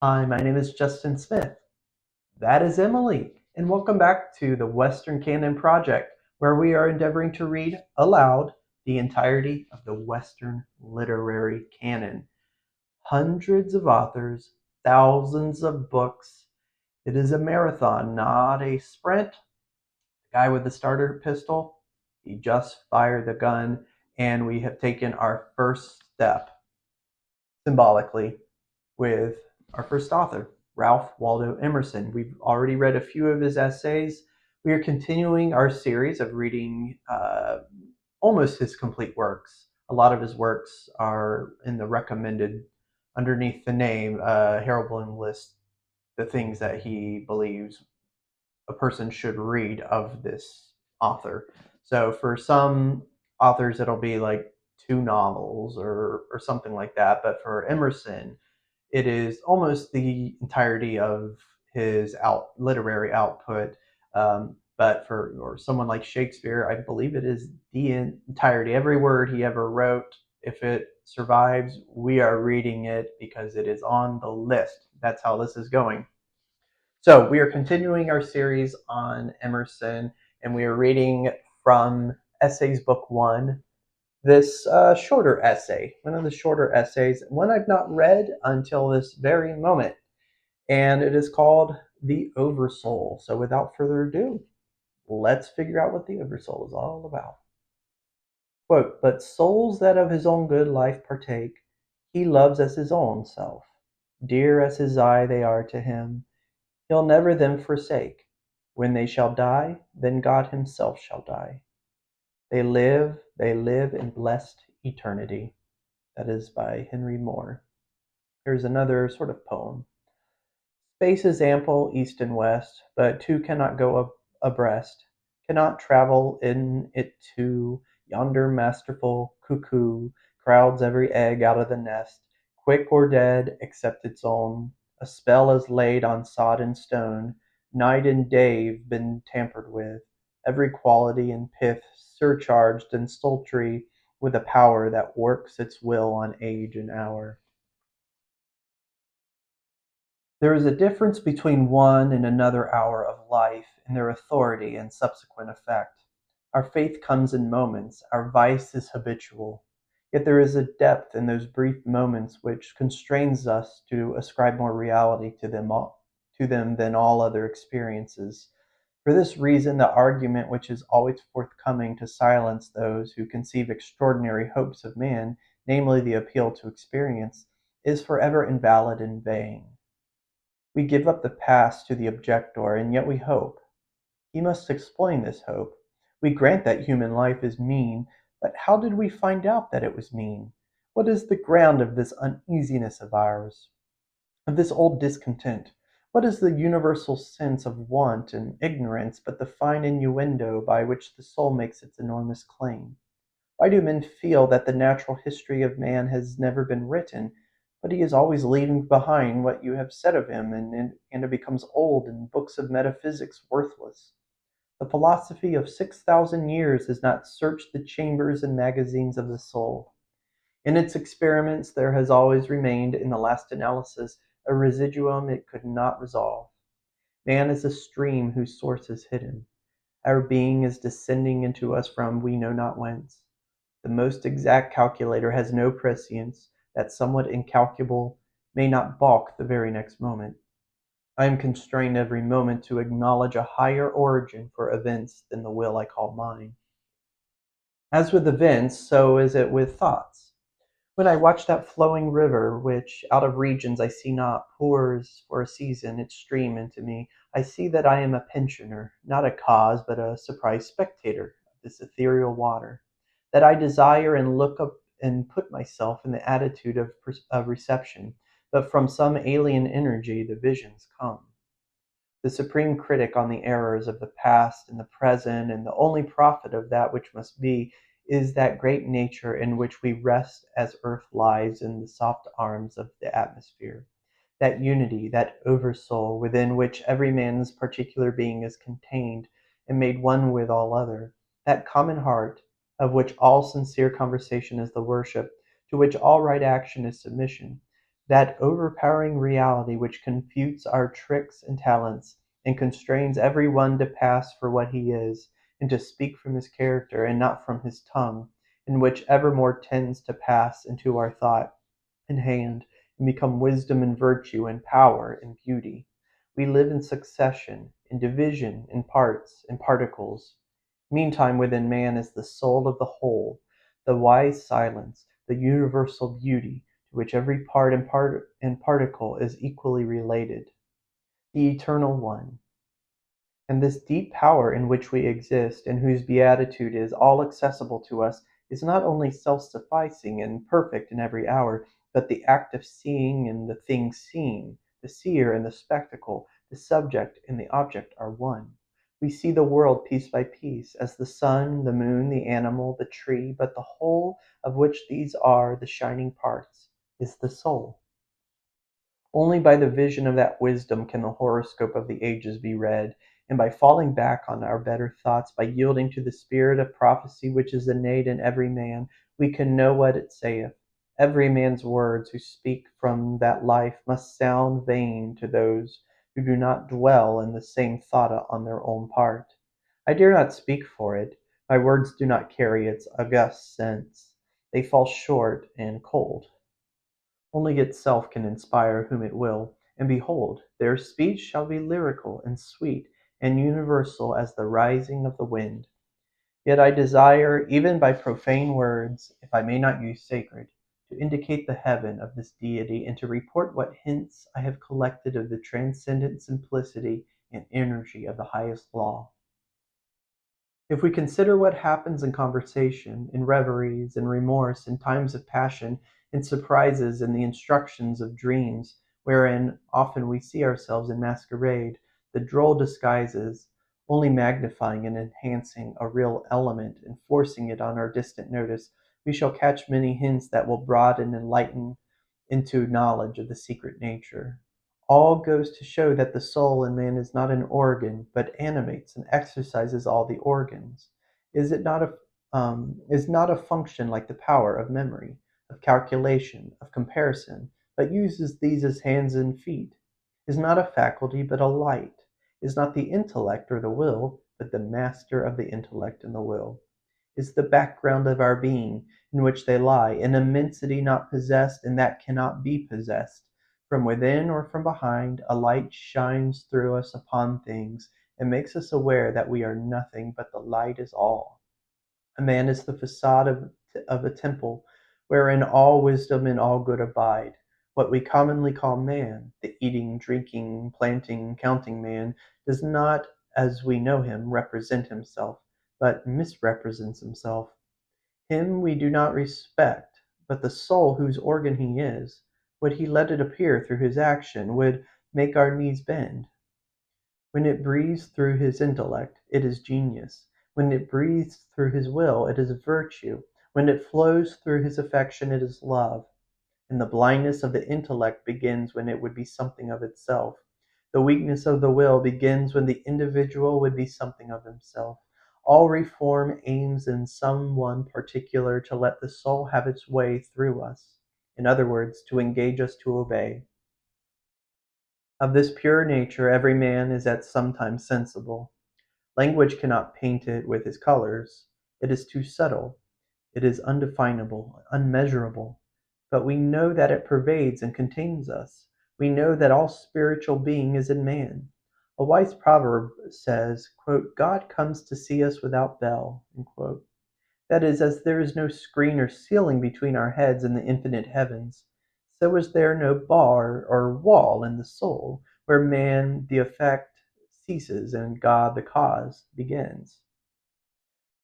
Hi, my name is Justin Smith. That is Emily, and welcome back to the Western Canon Project, where we are endeavoring to read aloud the entirety of the Western literary canon. Hundreds of authors, thousands of books. It is a marathon, not a sprint. The guy with the starter pistol, he just fired the gun, and we have taken our first step symbolically with our first author, Ralph Waldo Emerson. We've already read a few of his essays. We are continuing our series of reading almost his complete works. A lot of his works are in the recommended underneath the name. Harold Bloom lists the things that he believes a person should read of this author. So for some authors, it'll be like two novels or something like that. But for Emerson, it is almost the entirety of his literary output. But for or someone like Shakespeare, I believe it is the entirety, every word he ever wrote. If it survives, we are reading it because it is on the list. That's how this is going. So we are continuing our series on Emerson, and we are reading from Essays Book One, this shorter essay, one of the shorter essays, one I've not read until this very moment, and it is called The Oversoul. So without further ado, let's figure out what the Oversoul is all about. Quote, but souls that of his own good life partake, he loves as his own self. Dear as his eye they are to him, he'll never them forsake. When they shall die, then God himself shall die. They live in blessed eternity. That is by Henry Moore. Here's another sort of poem. Space is ample east and west, but two cannot go abreast, cannot travel in it two. Yonder masterful cuckoo crowds every egg out of the nest, quick or dead, except its own. A spell is laid on sod and stone, night and day've been tampered with, every quality and pith surcharged and sultry with a power that works its will on age and hour. There is a difference between one and another hour of life in their authority and subsequent effect. Our faith comes in moments, our vice is habitual. Yet there is a depth in those brief moments which constrains us to ascribe more reality to them than all other experiences. For this reason, the argument which is always forthcoming to silence those who conceive extraordinary hopes of man, namely the appeal to experience, is forever invalid and vain. We give up the past to the objector, and yet we hope. He must explain this hope. We grant that human life is mean, but how did we find out that it was mean? What is the ground of this uneasiness of ours, of this old discontent? What is the universal sense of want and ignorance but the fine innuendo by which the soul makes its enormous claim? Why do men feel that the natural history of man has never been written, but he is always leaving behind what you have said of him, and it becomes old and books of metaphysics worthless? The philosophy of 6,000 years has not searched the chambers and magazines of the soul. In its experiments there has always remained, in the last analysis, a residuum it could not resolve. Man is a stream whose source is hidden. Our being is descending into us from we know not whence. The most exact calculator has no prescience that somewhat incalculable may not balk the very next moment. I am constrained every moment to acknowledge a higher origin for events than the will I call mine. As with events, so is it with thoughts. When I watch that flowing river, which, out of regions I see not, pours for a season its stream into me, I see that I am a pensioner, not a cause, but a surprised spectator of this ethereal water; that I desire and look up and put myself in the attitude of reception, but from some alien energy the visions come. The supreme critic on the errors of the past and the present, and the only prophet of that which must be, is that great nature in which we rest as earth lies in the soft arms of the atmosphere, that unity, that oversoul, within which every man's particular being is contained and made one with all other, that common heart, of which all sincere conversation is the worship, to which all right action is submission, that overpowering reality which confutes our tricks and talents, and constrains every one to pass for what he is, and to speak from his character and not from his tongue, and which evermore tends to pass into our thought and hand, and become wisdom and virtue and power and beauty. We live in succession, in division, in parts, in particles. Meantime within man is the soul of the whole, the wise silence, the universal beauty, to which every part and particle is equally related, the eternal one. And this deep power in which we exist, and whose beatitude is all accessible to us, is not only self-sufficing and perfect in every hour, but the act of seeing and the thing seen, the seer and the spectacle, the subject and the object are one. We see the world piece by piece, as the sun, the moon, the animal, the tree, but the whole of which these are the shining parts is the soul. Only by the vision of that wisdom can the horoscope of the ages be read, and by falling back on our better thoughts, by yielding to the spirit of prophecy which is innate in every man, we can know what it saith. Every man's words who speak from that life must sound vain to those who do not dwell in the same thought on their own part. I dare not speak for it. My words do not carry its august sense. They fall short and cold. Only itself can inspire whom it will, and behold, their speech shall be lyrical and sweet and universal as the rising of the wind. Yet I desire, even by profane words, if I may not use sacred, to indicate the heaven of this deity, and to report what hints I have collected of the transcendent simplicity and energy of the highest law. If we consider what happens in conversation, in reveries, in remorse, in times of passion, in surprises, in the instructions of dreams, wherein often we see ourselves in masquerade, the droll disguises, only magnifying and enhancing a real element and forcing it on our distant notice, we shall catch many hints that will broaden and lighten into knowledge of the secret nature. All goes to show that the soul in man is not an organ, but animates and exercises all the organs. Is it not is not a function like the power of memory, of calculation, of comparison, but uses these as hands and feet? Is not a faculty, but a light? Is not the intellect or the will, but the master of the intellect and the will? Is the background of our being, in which they lie, an immensity not possessed and that cannot be possessed? From within or from behind, a light shines through us upon things, and makes us aware that we are nothing, but the light is all. A man is the facade of a temple, wherein all wisdom and all good abide. What we commonly call man, the eating, drinking, planting, counting man, does not, as we know him, represent himself, but misrepresents himself. Him we do not respect, but the soul whose organ he is, would he let it appear through his action, would make our knees bend. When it breathes through his intellect, it is genius. When it breathes through his will, it is virtue. When it flows through his affection, it is love. And the blindness of the intellect begins when it would be something of itself. The weakness of the will begins when the individual would be something of himself. All reform aims in some one particular to let the soul have its way through us. In other words, to engage us to obey. Of this pure nature every man is at some time sensible. Language cannot paint it with his colors. It is too subtle. It is undefinable, unmeasurable. But we know that it pervades and contains us. We know that all spiritual being is in man. A wise proverb says, quote, God comes to see us without bell. Unquote. That is, as there is no screen or ceiling between our heads and the infinite heavens, so is there no bar or wall in the soul, where man the effect ceases and God the cause begins.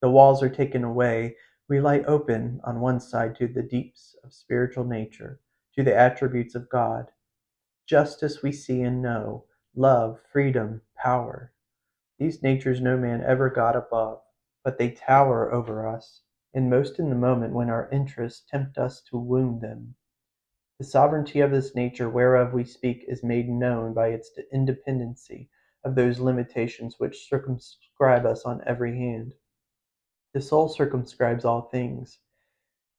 The walls are taken away, we lie open on one side to the deeps of spiritual nature, to the attributes of God. Justice we see and know, love, freedom, power. These natures no man ever got above, but they tower over us, and most in the moment when our interests tempt us to wound them. The sovereignty of this nature whereof we speak is made known by its independency of those limitations which circumscribe us on every hand. The soul circumscribes all things.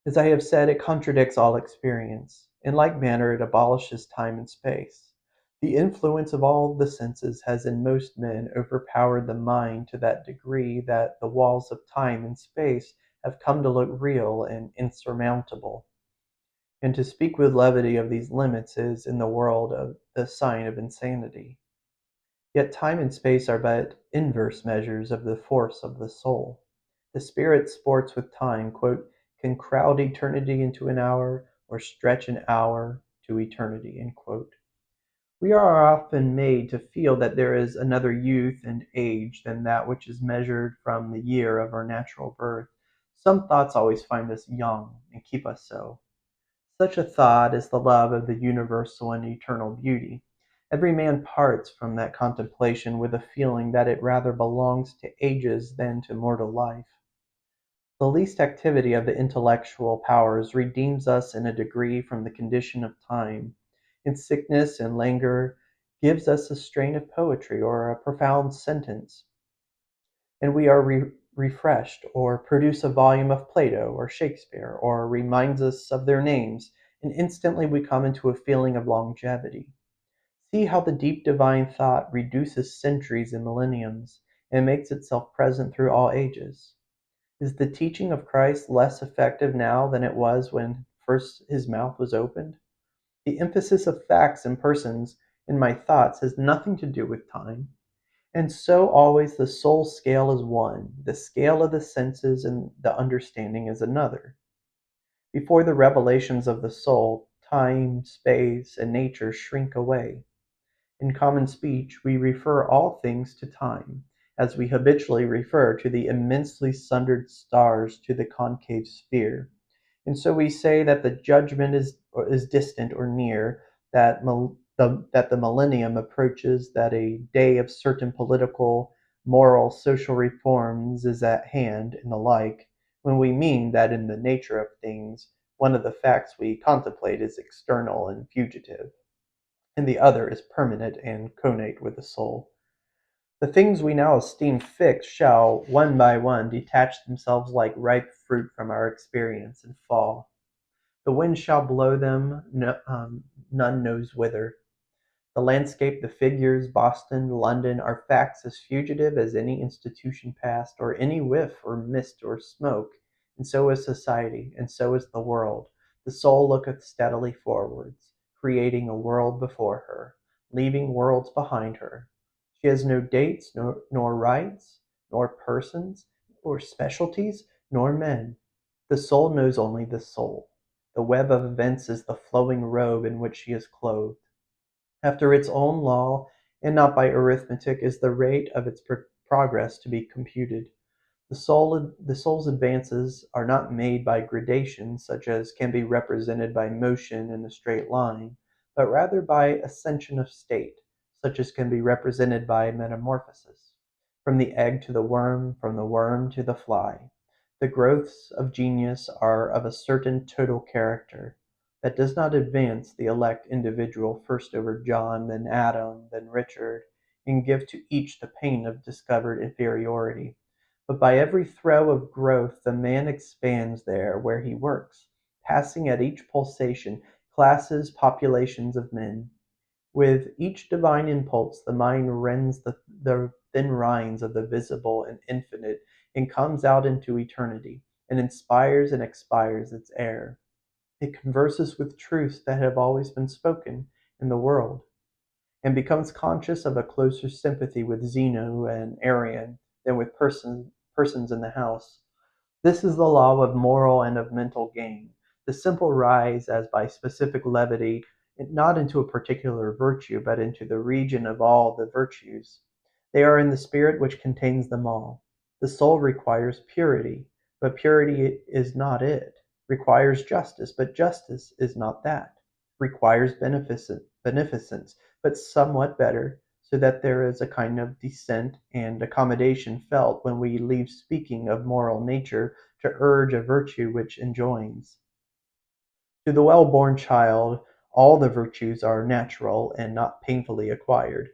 As I have said, it contradicts all experience. In like manner, it abolishes time and space. The influence of all the senses has in most men overpowered the mind to that degree that the walls of time and space have come to look real and insurmountable. And to speak with levity of these limits is, in the world, the sign of insanity. Yet time and space are but inverse measures of the force of the soul. The spirit sports with time, "can crowd eternity into an hour, or stretch an hour to eternity." We are often made to feel that there is another youth and age than that which is measured from the year of our natural birth. Some thoughts always find us young and keep us so. Such a thought is the love of the universal and eternal beauty. Every man parts from that contemplation with a feeling that it rather belongs to ages than to mortal life. The least activity of the intellectual powers redeems us in a degree from the condition of time. In sickness and languor gives us a strain of poetry or a profound sentence, and we are refreshed, or produce a volume of Plato or Shakespeare, or reminds us of their names, and instantly we come into a feeling of longevity. See how the deep divine thought reduces centuries and millenniums, and makes itself present through all ages. Is the teaching of Christ less effective now than it was when first his mouth was opened? The emphasis of facts and persons in my thoughts has nothing to do with time. And so always the soul scale is one, the scale of the senses and the understanding is another. Before the revelations of the soul, time, space, and nature shrink away. In common speech, we refer all things to time, as we habitually refer to the immensely sundered stars to the concave sphere. And so we say that the judgment is distant or near, that the millennium approaches, that a day of certain political, moral, social reforms is at hand, and the like, when we mean that in the nature of things, one of the facts we contemplate is external and fugitive, and the other is permanent and connate with the soul. The things we now esteem fixed shall, one by one, detach themselves like ripe fruit from our experience and fall. The wind shall blow them, none knows whither. The landscape, the figures, Boston, London, are facts as fugitive as any institution past, or any whiff or mist or smoke, and so is society, and so is the world. The soul looketh steadily forwards, creating a world before her, leaving worlds behind her. She has no dates, nor rights, nor persons, or specialties, nor men. The soul knows only the soul. The web of events is the flowing robe in which she is clothed. After its own law, and not by arithmetic, is the rate of its progress to be computed. The soul's advances are not made by gradations such as can be represented by motion in a straight line, but rather by ascension of state, such as can be represented by metamorphosis. From the egg to the worm, from the worm to the fly. The growths of genius are of a certain total character, that does not advance the elect individual first over John, then Adam, then Richard, and give to each the pain of discovered inferiority. But by every throe of growth the man expands there where he works, passing at each pulsation classes, populations of men. With each divine impulse the mind rends the thin rinds of the visible and infinite, and comes out into eternity, and inspires and expires its air. It converses with truths that have always been spoken in the world, and becomes conscious of a closer sympathy with Zeno and Arian than with persons in the house. This is the law of moral and of mental gain. The simple rise as by specific levity, not into a particular virtue, but into the region of all the virtues. They are in the spirit which contains them all. The soul requires purity, but purity is not it; requires justice, but justice is not that; requires beneficence, but somewhat better, so that there is a kind of descent and accommodation felt when we leave speaking of moral nature to urge a virtue which enjoins. To the well-born child all the virtues are natural and not painfully acquired.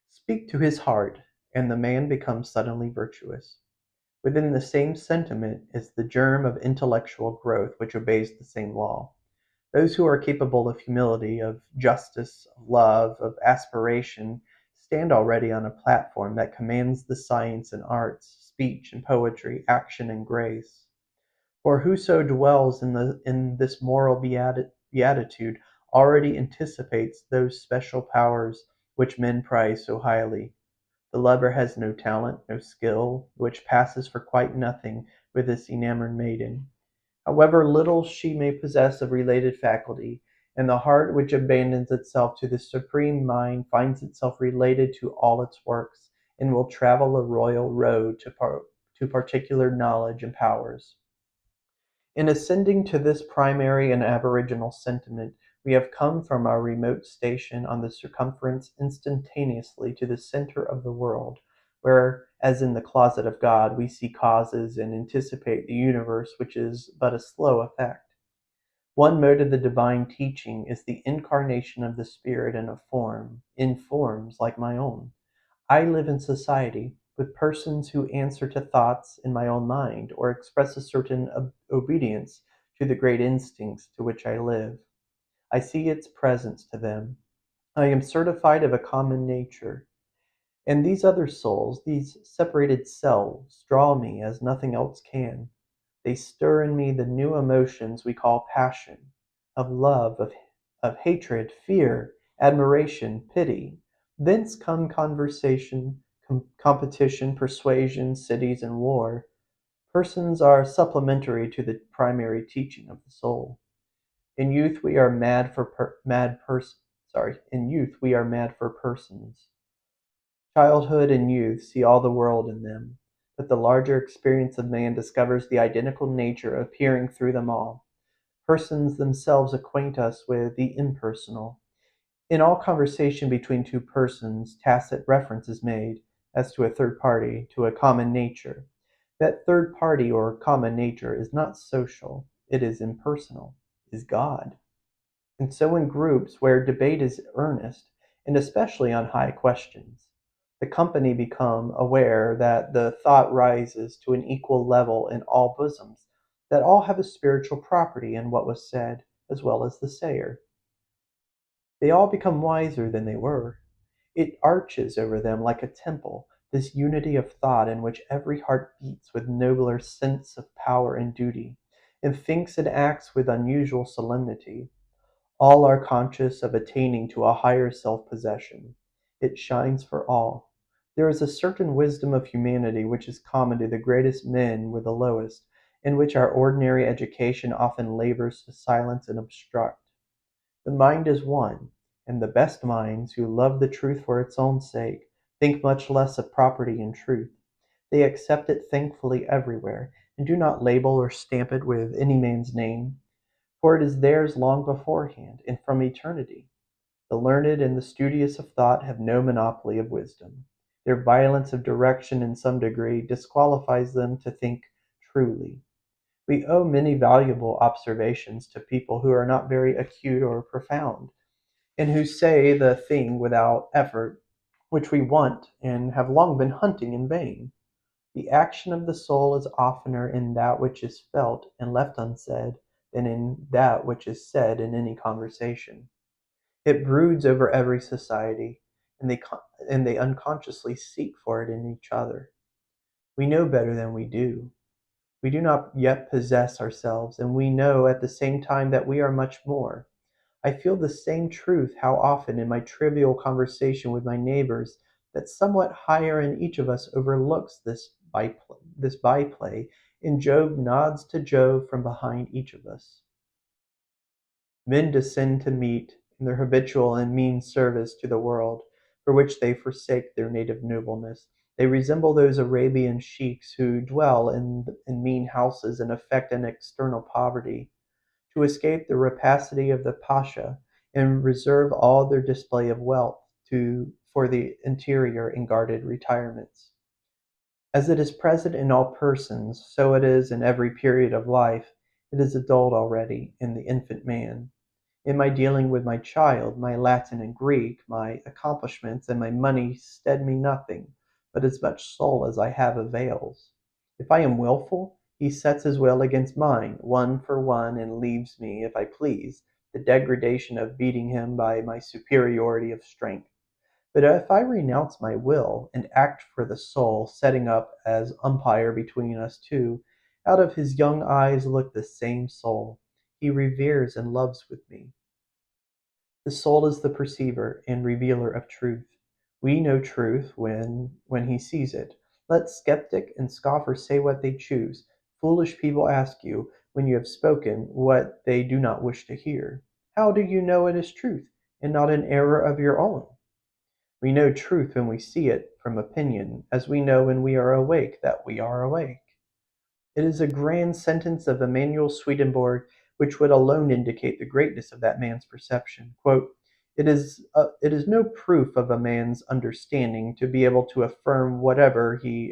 Speak to his heart, and the man becomes suddenly virtuous. Within the same sentiment is the germ of intellectual growth which obeys the same law. Those who are capable of humility, of justice, of love, of aspiration, stand already on a platform that commands the science and arts, speech and poetry, action and grace. For whoso dwells in this moral beatitude already anticipates those special powers which men prize so highly. The lover has no talent, no skill, which passes for quite nothing with this enamored maiden. However little she may possess of related faculty, and the heart which abandons itself to the Supreme Mind finds itself related to all its works, and will travel a royal road to particular knowledge and powers. In ascending to this primary and aboriginal sentiment, we have come from our remote station on the circumference instantaneously to the centre of the world, where, as in the closet of God, we see causes and anticipate the universe which is but a slow effect. One mode of the divine teaching is the incarnation of the Spirit in forms like my own. I live in society, with persons who answer to thoughts in my own mind, or express a certain obedience to the great instincts to which I live. I see its presence to them. I am certified of a common nature. And these other souls, these separated selves, draw me as nothing else can. They stir in me the new emotions we call passion, of love, of hatred, fear, admiration, pity. Thence come conversation, competition, persuasion, cities, and war. Persons are supplementary to the primary teaching of the soul. In youth we are mad for mad pers- sorry. In youth we are mad for persons. Childhood and youth see all the world in them, but the larger experience of man discovers the identical nature appearing through them all. Persons themselves acquaint us with the impersonal. In all conversation between two persons, tacit reference is made, as to a third party, to a common nature. That third party or common nature is not social, it is impersonal, is God. And so in groups where debate is earnest, and especially on high questions, the company become aware that the thought rises to an equal level in all bosoms, that all have a spiritual property in what was said, as well as the sayer. They all become wiser than they were. It arches over them like a temple, this unity of thought in which every heart beats with nobler sense of power and duty, and thinks and acts with unusual solemnity. All are conscious of attaining to a higher self-possession. It shines for all. There is a certain wisdom of humanity which is common to the greatest men with the lowest, and which our ordinary education often labors to silence and obstruct. The mind is one, and the best minds, who love the truth for its own sake, think much less of property in truth. They accept it thankfully everywhere, and do not label or stamp it with any man's name, for it is theirs long beforehand, and from eternity. The learned and the studious of thought have no monopoly of wisdom. Their violence of direction in some degree disqualifies them to think truly. We owe many valuable observations to people who are not very acute or profound, and who say the thing without effort which we want and have long been hunting in vain. The action of the soul is oftener in that which is felt and left unsaid than in that which is said in any conversation. It broods over every society, and they unconsciously seek for it in each other. We know better than we do. We do not yet possess ourselves, and we know at the same time that we are much more. I feel the same truth how often in my trivial conversation with my neighbors that somewhat higher in each of us overlooks this byplay, and Job nods to Jove from behind each of us. Men descend to meet in their habitual and mean service to the world, for which they forsake their native nobleness. They resemble those Arabian sheiks who dwell in mean houses and affect an external poverty, to escape the rapacity of the pasha, and reserve all their display of wealth for the interior and guarded retirements. As it is present in all persons, so it is in every period of life. It is adult already in the infant man. In my dealing with my child, my Latin and Greek, my accomplishments, and my money stead me nothing, but as much soul as I have avails. If I am wilful, he sets his will against mine, one for one, and leaves me, if I please, the degradation of beating him by my superiority of strength. But if I renounce my will and act for the soul, setting up as umpire between us two, out of his young eyes look the same soul he reveres and loves with me. The soul is the perceiver and revealer of truth. We know truth when he sees it. Let skeptic and scoffer say what they choose. Foolish people ask you, when you have spoken, what they do not wish to hear. How do you know it is truth, and not an error of your own? We know truth when we see it from opinion, as we know when we are awake that we are awake. It is a grand sentence of Emanuel Swedenborg which would alone indicate the greatness of that man's perception. Quote, it is no proof of a man's understanding to be able to affirm whatever he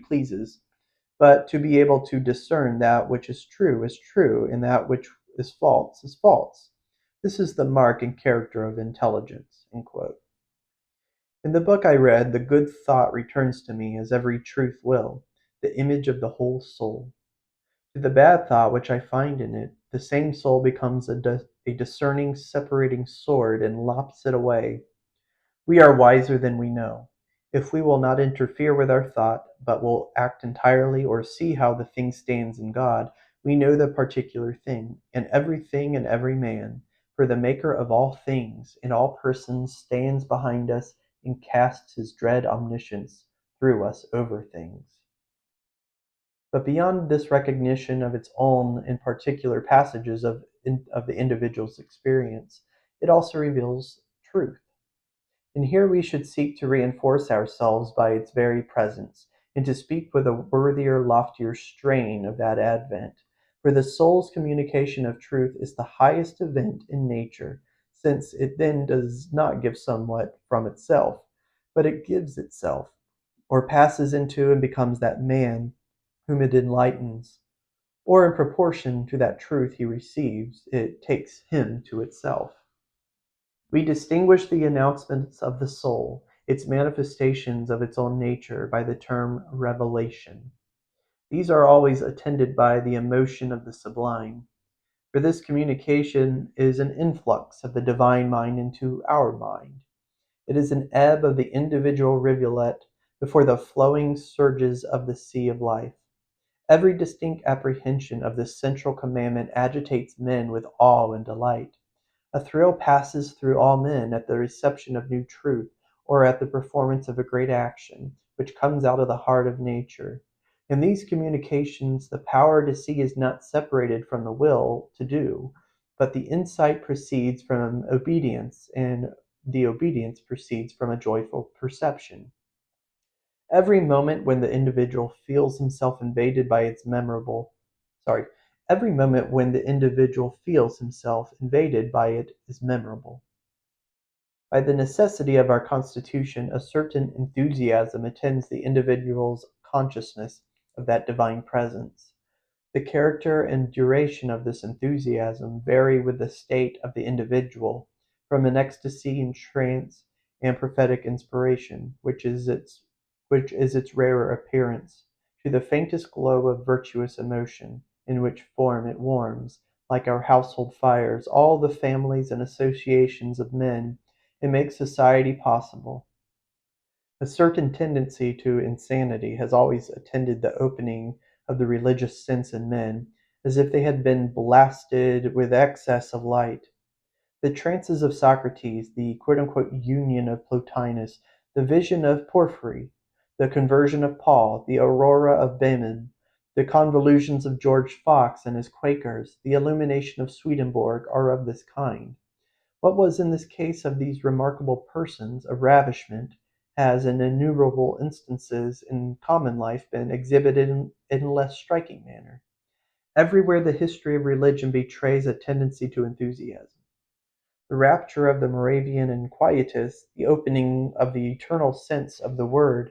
pleases, but to be able to discern that which is true, and that which is false. This is the mark and character of intelligence. End quote. In the book I read, the good thought returns to me, as every truth will, the image of the whole soul. To the bad thought which I find in it, the same soul becomes a discerning, separating sword and lops it away. We are wiser than we know. If we will not interfere with our thought, but will act entirely or see how the thing stands in God, we know the particular thing, and everything and every man, for the Maker of all things and all persons stands behind us and casts his dread omniscience through us over things. But beyond this recognition of its own and particular passages of the individual's experience, it also reveals truth. And here we should seek to reinforce ourselves by its very presence, and to speak with a worthier, loftier strain of that advent. For the soul's communication of truth is the highest event in nature, since it then does not give somewhat from itself, but it gives itself, or passes into and becomes that man whom it enlightens, or in proportion to that truth he receives, it takes him to itself. We distinguish the announcements of the soul, its manifestations of its own nature, by the term revelation. These are always attended by the emotion of the sublime, for this communication is an influx of the divine mind into our mind. It is an ebb of the individual rivulet before the flowing surges of the sea of life. Every distinct apprehension of this central commandment agitates men with awe and delight. A thrill passes through all men at the reception of new truth, or at the performance of a great action, which comes out of the heart of nature. In these communications, the power to see is not separated from the will to do, but the insight proceeds from obedience, and the obedience proceeds from a joyful perception. Every moment when the individual feels himself invaded by its memorable, sorry, every moment when the individual feels himself invaded by it is memorable. By the necessity of our constitution, a certain enthusiasm attends the individual's consciousness of that divine presence. The character and duration of this enthusiasm vary with the state of the individual, from an ecstasy in trance and prophetic inspiration, which is its rarer appearance, to the faintest glow of virtuous emotion, in which form it warms, like our household fires, all the families and associations of men, and makes society possible. A certain tendency to insanity has always attended the opening of the religious sense in men, as if they had been blasted with excess of light. The trances of Socrates, the "union" of Plotinus, the vision of Porphyry, the conversion of Paul, the aurora of Behmen, the convolutions of George Fox and his Quakers, the illumination of Swedenborg, are of this kind. What was in this case of these remarkable persons a ravishment has in innumerable instances in common life been exhibited in a less striking manner. Everywhere the history of religion betrays a tendency to enthusiasm. The rapture of the Moravian and Quietists, the opening of the eternal sense of the Word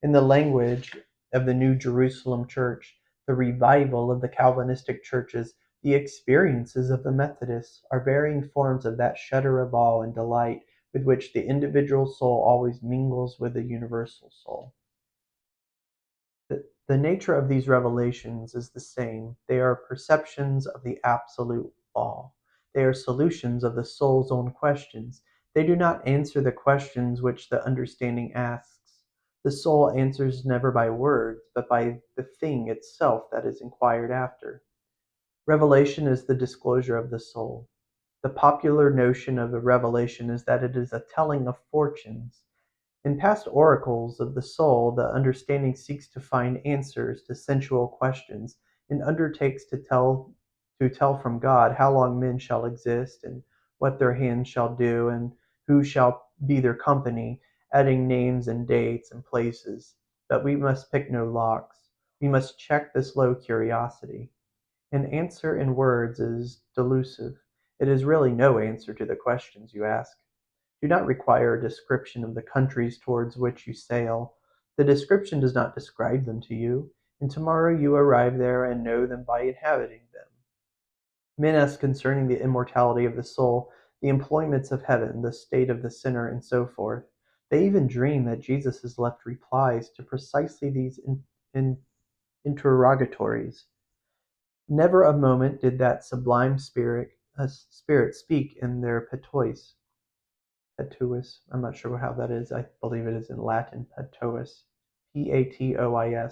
in the language of the New Jerusalem Church, the revival of the Calvinistic churches, the experiences of the Methodists, are varying forms of that shudder of awe and delight with which the individual soul always mingles with the universal soul. The nature of these revelations is the same. They are perceptions of the absolute law. They are solutions of the soul's own questions. They do not answer the questions which the understanding asks. The soul answers never by words, but by the thing itself that is inquired after. Revelation is the disclosure of the soul. The popular notion of a revelation is that it is a telling of fortunes. In past oracles of the soul, the understanding seeks to find answers to sensual questions, and undertakes to tell from God how long men shall exist, and what their hands shall do, and who shall be their company, adding names and dates and places. But we must pick no locks. We must check this low curiosity. An answer in words is delusive. It is really no answer to the questions you ask. Do not require a description of the countries towards which you sail. The description does not describe them to you, and tomorrow you arrive there and know them by inhabiting them. Men ask concerning the immortality of the soul, the employments of heaven, the state of the sinner, and so forth. They even dream that Jesus has left replies to precisely these interrogatories. Never a moment did that sublime spirit speak in their patois. I'm not sure how that is. I believe it is in Latin, patois. Patois.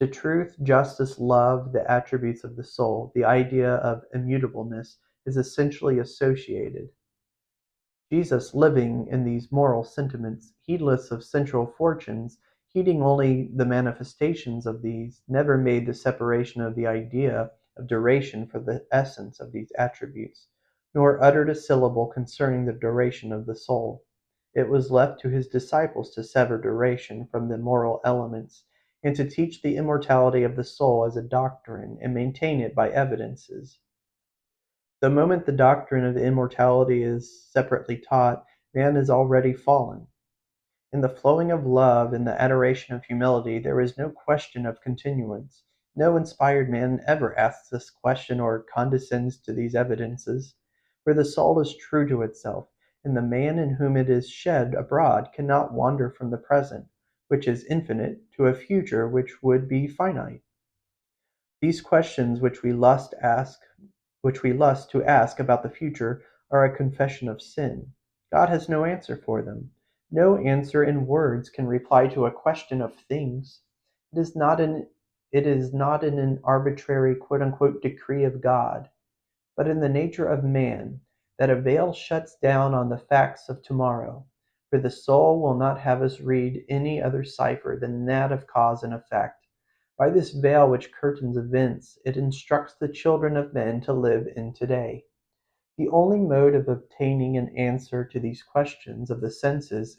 To truth, justice, love, the attributes of the soul, the idea of immutableness is essentially associated. Jesus, living in these moral sentiments, heedless of sensual fortunes, heeding only the manifestations of these, never made the separation of the idea of duration for the essence of these attributes, nor uttered a syllable concerning the duration of the soul. It was left to his disciples to sever duration from the moral elements, and to teach the immortality of the soul as a doctrine, and maintain it by evidences. The moment the doctrine of immortality is separately taught, man is already fallen. In the flowing of love, in the adoration of humility, there is no question of continuance. No inspired man ever asks this question or condescends to these evidences, for the soul is true to itself, and the man in whom it is shed abroad cannot wander from the present, which is infinite, to a future which would be finite. These questions which we lust to ask about the future, are a confession of sin. God has no answer for them. No answer in words can reply to a question of things. It is not in an arbitrary quote unquote decree of God, but in the nature of man, that a veil shuts down on the facts of tomorrow. For the soul will not have us read any other cipher than that of cause and effect. By this veil which curtains events, it instructs the children of men to live in today. The only mode of obtaining an answer to these questions of the senses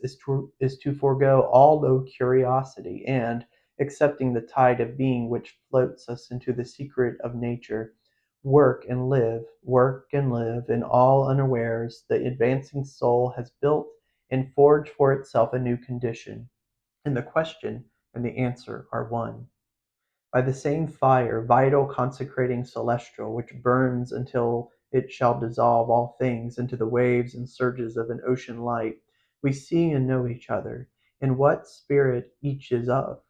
is to forego all low curiosity, and, accepting the tide of being which floats us into the secret of nature, work and live, and all unawares the advancing soul has built and forged for itself a new condition, and the question and the answer are one. By the same fire, vital, consecrating, celestial, which burns until it shall dissolve all things into the waves and surges of an ocean light, we see and know each other, and what spirit each is of.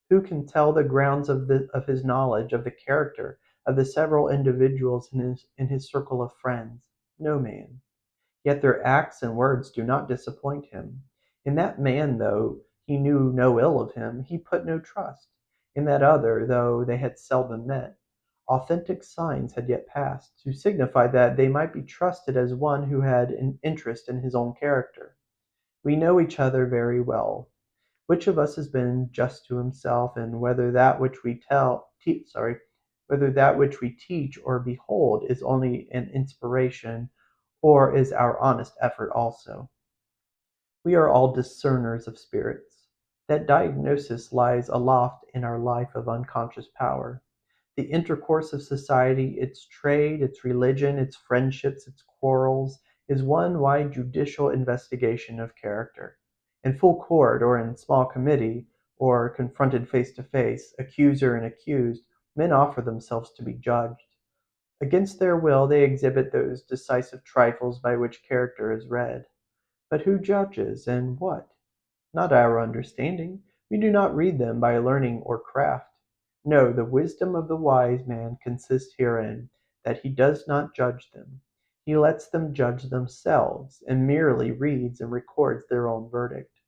Who can tell the grounds of his knowledge of the character of the several individuals in his circle of friends? No man. Yet their acts and words do not disappoint him. In that man, though he knew no ill of him, he put no trust. In that other, though they had seldom met, authentic signs had yet passed, to signify that they might be trusted as one who had an interest in his own character. We know each other very well. Which of us has been just to himself, and whether that which we teach or behold is only an inspiration, or is our honest effort also. We are all discerners of spirits. That diagnosis lies aloft in our life of unconscious power. The intercourse of society, its trade, its religion, its friendships, its quarrels, is one wide judicial investigation of character. In full court, or in small committee, or confronted face to face, accuser and accused, men offer themselves to be judged. Against their will they exhibit those decisive trifles by which character is read. But who judges, and what? Not our understanding. We do not read them by learning or craft. No, the wisdom of the wise man consists herein, that he does not judge them. He lets them judge themselves and merely reads and records their own verdict.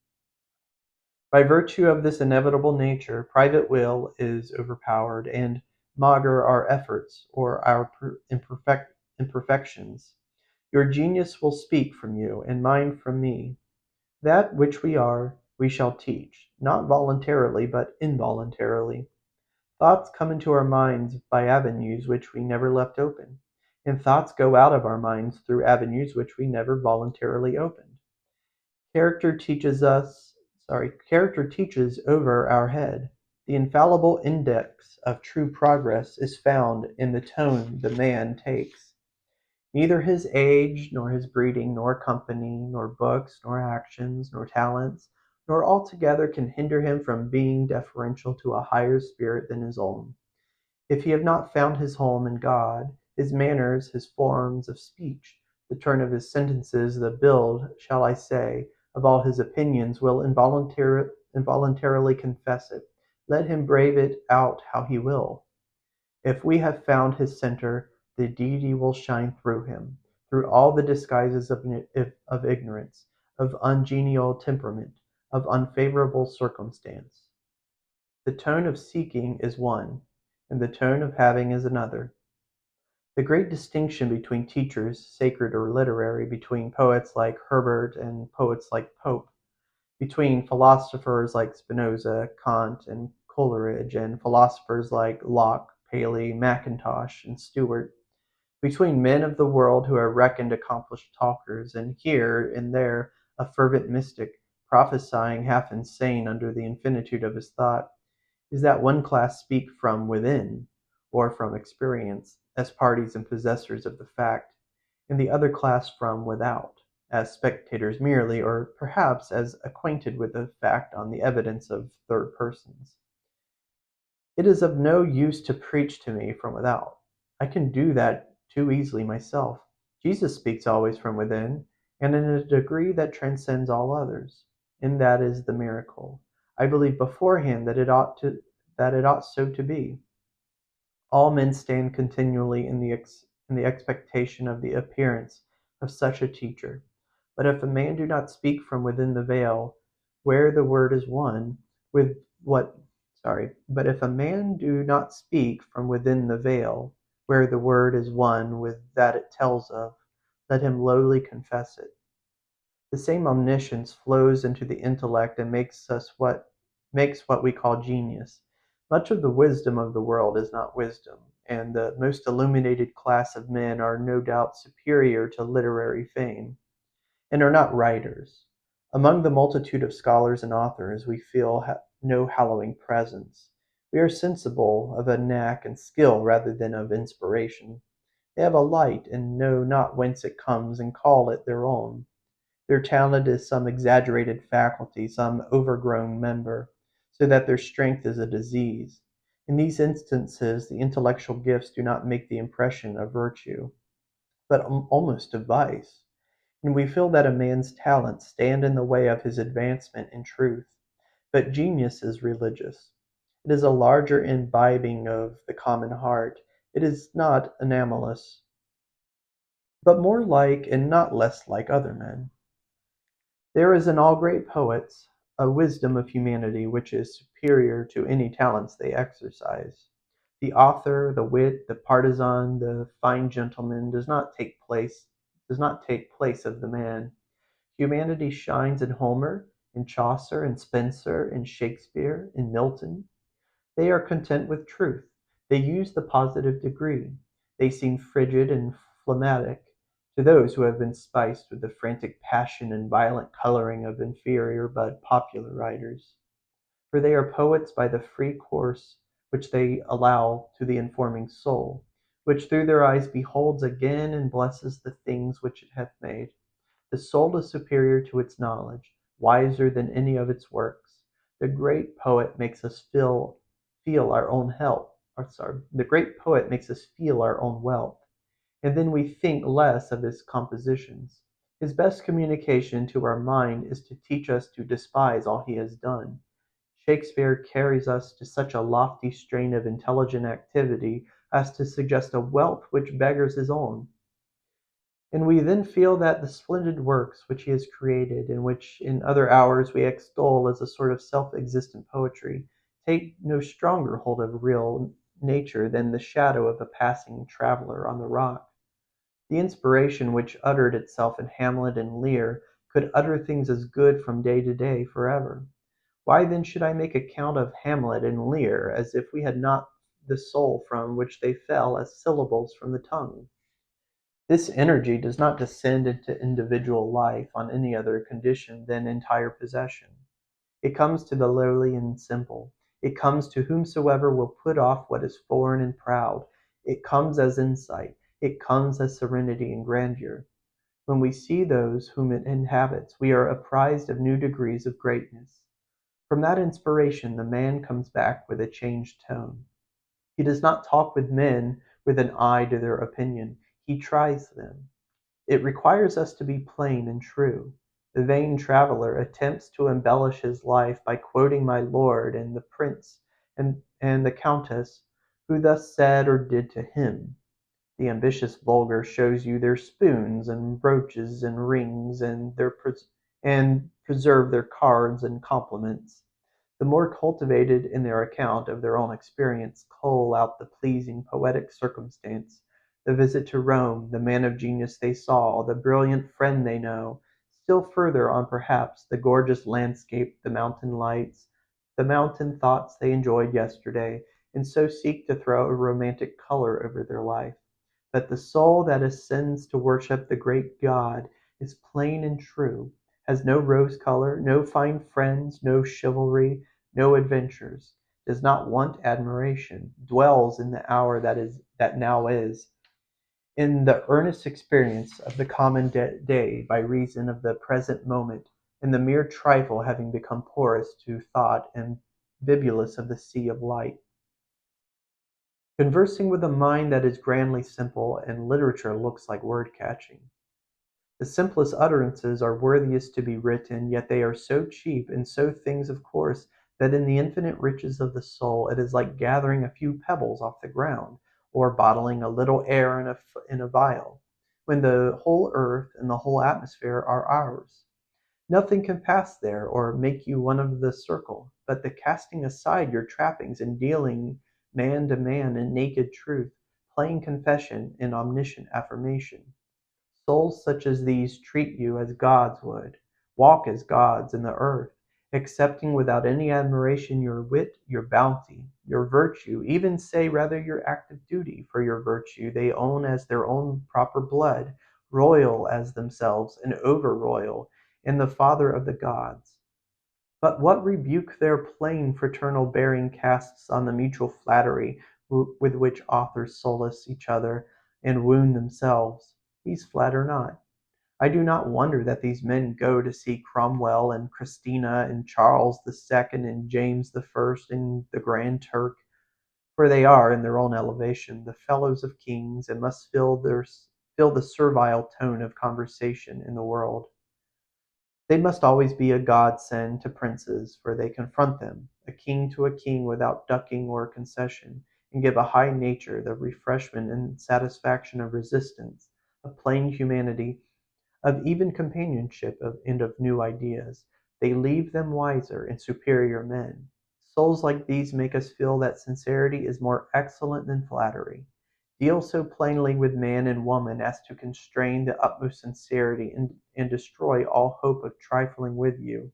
By virtue of this inevitable nature, private will is overpowered and maugre our efforts or our imperfections. Your genius will speak from you, and mine from me. That which we are, we shall teach, not voluntarily, but involuntarily. Thoughts come into our minds by avenues which we never left open, and thoughts go out of our minds through avenues which we never voluntarily opened. Character teaches us, Character teaches over our head. The infallible index of true progress is found in the tone the man takes. Neither his age, nor his breeding, nor company, nor books, nor actions, nor talents, nor altogether can hinder him from being deferential to a higher spirit than his own. If he have not found his home in God, his manners, his forms of speech, the turn of his sentences, the build, shall I say, of all his opinions, will involuntarily confess it, let him brave it out how he will. If we have found his centre, the deity will shine through him, through all the disguises of ignorance, of ungenial temperament, of unfavourable circumstance. The tone of seeking is one, and the tone of having is another. The great distinction between teachers, sacred or literary, between poets like Herbert and poets like Pope, between philosophers like Spinoza, Kant, and Coleridge, and philosophers like Locke, Paley, Mackintosh, and Stewart, between men of the world who are reckoned accomplished talkers, and here and there a fervent mystic, prophesying half insane under the infinitude of his thought, is that one class speak from within, or from experience, as parties and possessors of the fact, and the other class from without, as spectators merely, or perhaps as acquainted with the fact on the evidence of third persons. It is of no use to preach to me from without. I can do that too easily myself. Jesus speaks always from within, and in a degree that transcends all others. And that is the miracle. I believe beforehand that it ought so to be. All men stand continually in the expectation of the appearance of such a teacher. But if a man do not speak from within the veil, where the word is one, with what but if a man do not speak from within the veil, where the word is one with that it tells of, let him lowly confess it. The same omniscience flows into the intellect and makes what we call genius. Much of the wisdom of the world is not wisdom, and the most illuminated class of men are no doubt superior to literary fame, and are not writers. Among the multitude of scholars and authors we feel no hallowing presence. We are sensible of a knack and skill rather than of inspiration. They have a light and know not whence it comes and call it their own. Their talent is some exaggerated faculty, some overgrown member, so that their strength is a disease. In these instances the intellectual gifts do not make the impression of virtue, but almost of vice, and we feel that a man's talents stand in the way of his advancement in truth. But genius is religious. It is a larger imbibing of the common heart. It is not anomalous, but more like and not less like other men. There is in all great poets a wisdom of humanity which is superior to any talents they exercise. The author, the wit, the partisan, the fine gentleman does not take place of the man. Humanity shines in Homer, in Chaucer, in Spenser, in Shakespeare, in Milton. They are content with truth. They use the positive degree. They seem frigid and phlegmatic to those who have been spiced with the frantic passion and violent coloring of inferior but popular writers. For they are poets by the free course which they allow to the informing soul, which through their eyes beholds again and blesses the things which it hath made. The soul is superior to its knowledge, wiser than any of its works. The great poet makes us feel our own health. The great poet makes us feel our own wealth, and then we think less of his compositions. His best communication to our mind is to teach us to despise all he has done. Shakespeare carries us to such a lofty strain of intelligent activity as to suggest a wealth which beggars his own. And we then feel that the splendid works which he has created, and which in other hours we extol as a sort of self-existent poetry, take no stronger hold of real nature than the shadow of a passing traveller on the rock. The inspiration which uttered itself in Hamlet and Lear could utter things as good from day to day forever. Why then should I make account of Hamlet and Lear as if we had not the soul from which they fell as syllables from the tongue? This energy does not descend into individual life on any other condition than entire possession. It comes to the lowly and simple. It comes to whomsoever will put off what is foreign and proud. It comes as insight. It comes as serenity and grandeur. When we see those whom it inhabits, we are apprised of new degrees of greatness. From that inspiration the man comes back with a changed tone. He does not talk with men with an eye to their opinion. He tries them. It requires us to be plain and true. The vain traveller attempts to embellish his life by quoting my lord and the prince and the countess, who thus said or did to him. The ambitious vulgar shows you their spoons and brooches and rings and preserve their cards and compliments. The more cultivated in their account of their own experience cull out the pleasing poetic circumstance, the visit to Rome, the man of genius they saw, the brilliant friend they know; still further on perhaps, the gorgeous landscape, the mountain lights, the mountain thoughts they enjoyed yesterday, and so seek to throw a romantic color over their life. But the soul that ascends to worship the great God is plain and true, has no rose color, no fine friends, no chivalry, no adventures, does not want admiration, dwells in the hour that now is, in the earnest experience of the common day by reason of the present moment, in the mere trifle having become porous to thought and bibulous of the sea of light. Conversing with a mind that is grandly simple, and literature looks like word-catching. The simplest utterances are worthiest to be written, yet they are so cheap and so things of course that in the infinite riches of the soul it is like gathering a few pebbles off the ground, or bottling a little air in a vial, when the whole earth and the whole atmosphere are ours. Nothing can pass there or make you one of the circle, but the casting aside your trappings and dealing man to man in naked truth, plain confession, and omniscient affirmation. Souls such as these treat you as gods would, walk as gods in the earth, accepting without any admiration your wit, your bounty, your virtue, even say rather your active duty, for your virtue they own as their own proper blood, royal as themselves, and over-royal, and the father of the gods. But what rebuke their plain fraternal bearing casts on the mutual flattery with which authors solace each other and wound themselves? These flatter not. I do not wonder that these men go to see Cromwell and Christina and Charles the Second and James the First and the Grand Turk, for they are, in their own elevation, the fellows of kings, and must fill the servile tone of conversation in the world. They must always be a godsend to princes, for they confront them, a king to a king, without ducking or concession, and give a high nature the refreshment and satisfaction of resistance, of plain humanity, of even companionship, and of new ideas. They leave them wiser and superior men. Souls like these make us feel that sincerity is more excellent than flattery. Deal so plainly with man and woman as to constrain the utmost sincerity and destroy all hope of trifling with you.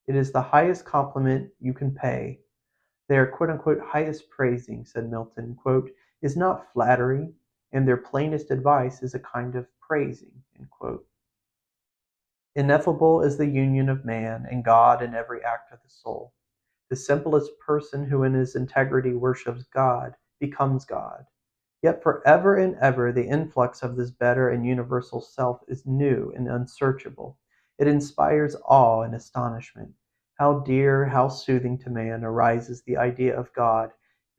It is the highest compliment you can pay. Their highest praising, said Milton, is not flattery, and their plainest advice is a kind of praising. Ineffable is the union of man and God in every act of the soul. The simplest person who in his integrity worships God becomes God. Yet for ever and ever the influx of this better and universal self is new and unsearchable. It inspires awe and astonishment. How dear, how soothing to man arises the idea of God,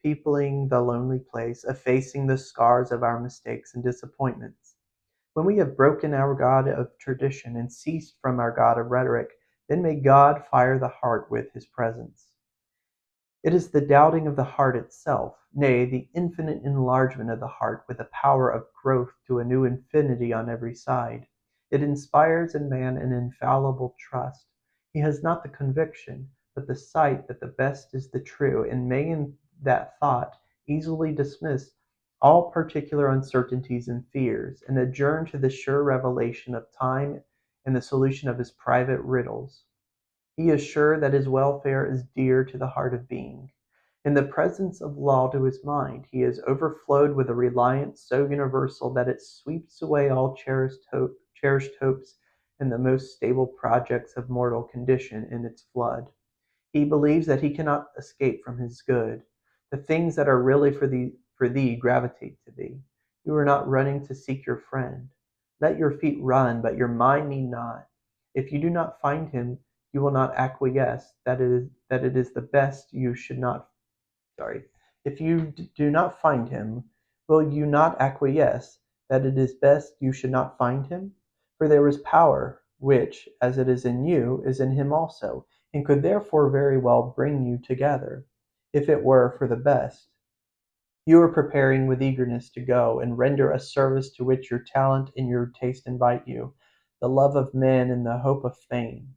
peopling the lonely place, effacing the scars of our mistakes and disappointments. When we have broken our God of tradition and ceased from our God of rhetoric, then may God fire the heart with his presence. It is the doubting of the heart itself, nay, the infinite enlargement of the heart with a power of growth to a new infinity on every side. It inspires in man an infallible trust. He has not the conviction, but the sight that the best is the true, and may in that thought easily dismiss all particular uncertainties and fears, and adjourn to the sure revelation of time and the solution of his private riddles. He is sure that his welfare is dear to the heart of being. In the presence of law to his mind, he is overflowed with a reliance so universal that it sweeps away all cherished hopes and the most stable projects of mortal condition in its flood. He believes that he cannot escape from his good. The things that are really for thee gravitate to thee. You are not running to seek your friend. Let your feet run, but your mind need not. If you do not find him, you will not acquiesce that it is the best you should not sorry. If you do not find him, will you not acquiesce that it is best you should not find him? For there is power, which, as it is in you, is in him also, and could therefore very well bring you together, if it were for the best. You are preparing with eagerness to go and render a service to which your talent and your taste invite you, the love of men and the hope of fame.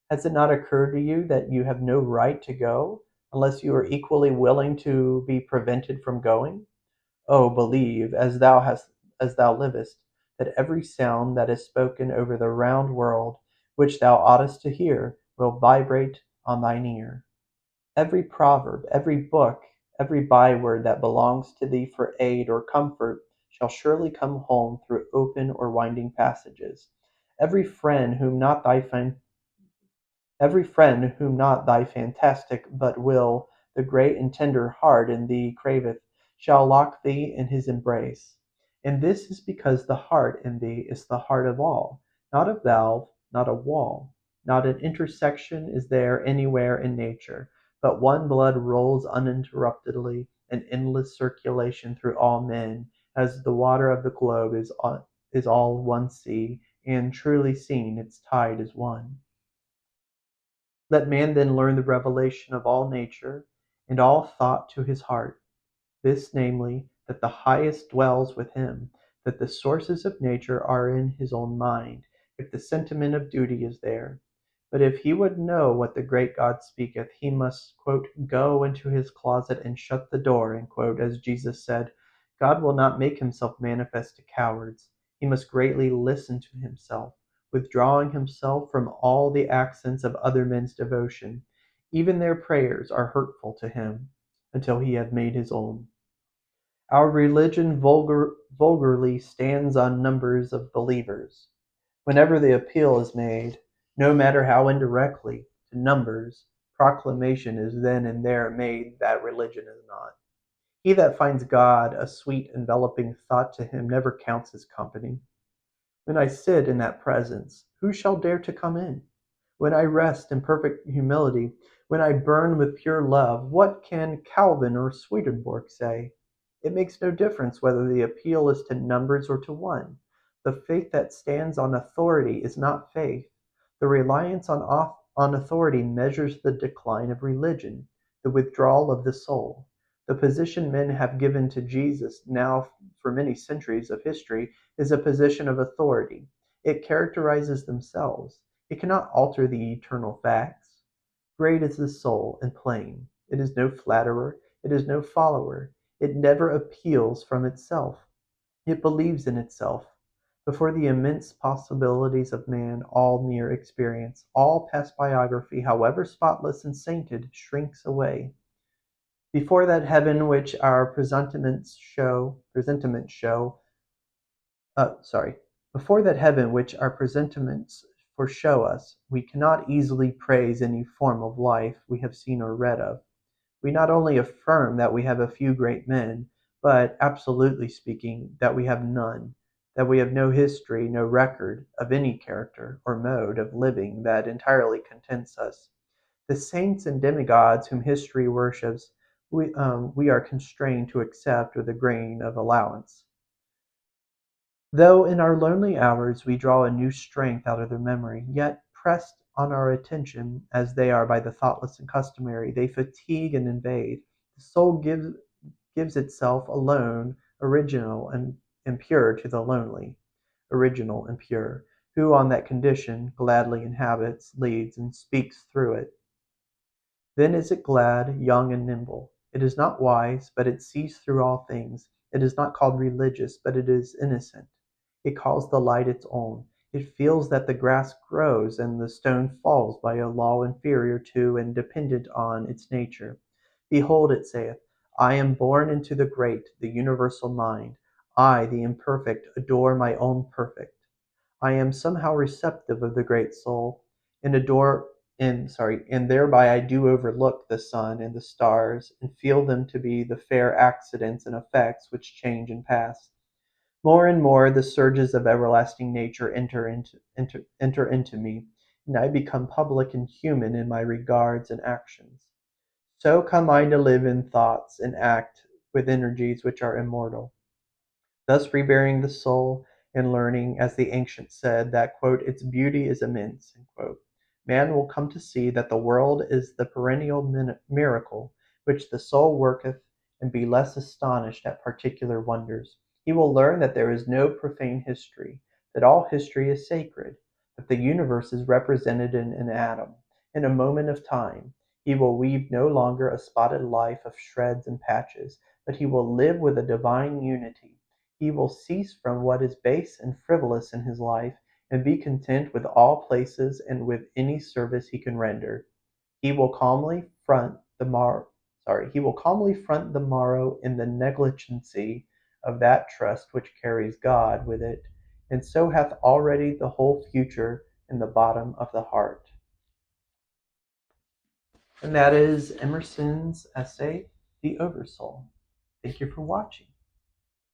Has it not occurred to you that you have no right to go, unless you are equally willing to be prevented from going? Oh, believe, as thou livest, that every sound that is spoken over the round world, which thou oughtest to hear, will vibrate on thine ear. Every proverb, every book, every byword that belongs to thee for aid or comfort shall surely come home through open or winding passages. Every friend whom not thy Every friend whom not thy fantastic but will, the great and tender heart in thee craveth, shall lock thee in his embrace. And this is because the heart in thee is the heart of all, not a valve, not a wall, not an intersection is there anywhere in nature, but one blood rolls uninterruptedly in endless circulation through all men, as the water of the globe is all one sea, and truly seen its tide is one. Let man then learn the revelation of all nature and all thought to his heart, this namely, that the highest dwells with him, that the sources of nature are in his own mind, if the sentiment of duty is there. But if he would know what the great God speaketh, he must "go into his closet and shut the door," as Jesus said. God will not make himself manifest to cowards. He must greatly listen to himself, withdrawing himself from all the accents of other men's devotion. Even their prayers are hurtful to him, until he have made his own. Our religion vulgarly stands on numbers of believers. Whenever the appeal is made, no matter how indirectly, to numbers, proclamation is then and there made that religion is not. He that finds God a sweet enveloping thought to him never counts his company. When I sit in that presence, who shall dare to come in? When I rest in perfect humility, when I burn with pure love, what can Calvin or Swedenborg say? It makes no difference whether the appeal is to numbers or to one. The faith that stands on authority is not faith. The reliance on authority measures the decline of religion, the withdrawal of the soul. The position men have given to Jesus now for many centuries of history is a position of authority. It characterizes themselves. It cannot alter the eternal facts. Great is the soul, and plain. It is no flatterer, it is no follower. It never appeals from itself. It believes in itself. Before the immense possibilities of man, all mere experience, all past biography, however spotless and sainted, shrinks away. Before that heaven which our sorry, before that heaven which our presentiments foreshow us, we cannot easily praise any form of life we have seen or read of. We not only affirm that we have a few great men, but, absolutely speaking, that we have none, that we have no history, no record, of any character or mode of living that entirely contents us. The saints and demigods whom history worships, we are constrained to accept with a grain of allowance. Though in our lonely hours we draw a new strength out of their memory, yet, pressed on our attention as they are by the thoughtless and customary. They fatigue and invade. The soul gives itself alone, original and pure to the lonely, original and pure, who on that condition gladly inhabits, leads, and speaks through it. Then is it glad, young, and nimble. It is not wise, but it sees through all things. It is not called religious, but it is innocent. It calls the light its own. It feels that the grass grows and the stone falls by a law inferior to and dependent on its nature. Behold, it saith, I am born into the great, the universal mind. I, the imperfect, adore my own perfect. I am somehow receptive of the great soul, and adore and thereby I do overlook the sun and the stars, and feel them to be the fair accidents and effects which change and pass. More and more the surges of everlasting nature enter into me, and I become public and human in my regards and actions. So come I to live in thoughts and act with energies which are immortal, thus rebearing the soul and learning, as the ancients said, that "its beauty is immense." Man will come to see that the world is the perennial miracle which the soul worketh, and be less astonished at particular wonders. He will learn that there is no profane history, that all history is sacred, that the universe is represented in an atom, in a moment of time. He will weave no longer a spotted life of shreds and patches, but he will live with a divine unity. He will cease from what is base and frivolous in his life, and be content with all places and with any service he can render. He will calmly front the morrow in the negligency of that trust which carries God with it, and so hath already the whole future in the bottom of the heart. And that is Emerson's essay, The Oversoul. Thank you for watching.